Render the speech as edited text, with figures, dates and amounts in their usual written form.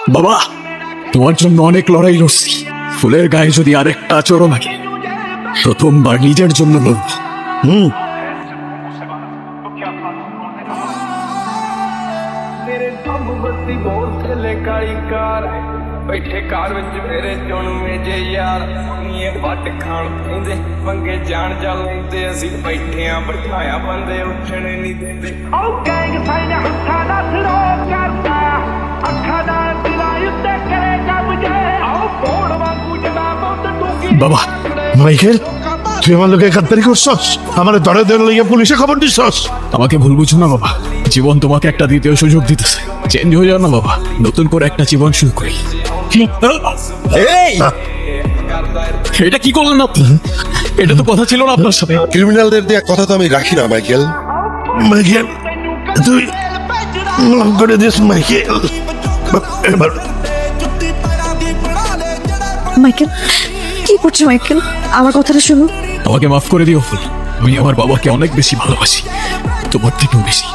বাবা, তোমার জন্য অনেক লড়াই লড়ছি। ফুলের গায়ে যদি আরেকটা আচরণ লাগে, প্রথমবার নিজের জন্য লড়ব। बैठे कार विच मेरे चुन मेजे यार नीए वट खान पेंदे पंगे जान जा लेंदे असी बैठे आ बिठाया बंदे उठने नहीं देंदे ओ गैंग साइड हत्था दा सिरो करदा अखा दा दिला युद्ध करेगा मुझे आओ बोड़ वांगू जदा बहुत टूकी বাবা, মাইকেল, তুই আমার লোকে গাদ্দারি করছস, আমার ধরে ধরে লইয়া পুলিশে খবর দিছস। আমাকে ভুল বুঝো না বাবা। জীবন তোমাকে একটা দ্বিতীয় সুযোগ দিতেছে। চেঞ্জ হয়ে যাও না বাবা, নতুন করে একটা জীবন শুরু করি। এই, এটা কি করলেন আপনি? এটা তো কথা ছিল না আপনার সাথে। ক্রিমিনালদের দিয়ে কথা তো আমি রাখি না মাইকেল। মাইকেল, তুই মাফ করে দিস মাইকেল। এবার মাইকেল, কি করছো মাইকেল? আমার কথাটা শুনো। আমাকে মাফ করে দিও ফুল। আমি আমার বাবাকে অনেক বেশি ভালোবাসি, তোমার থেকেও বেশি।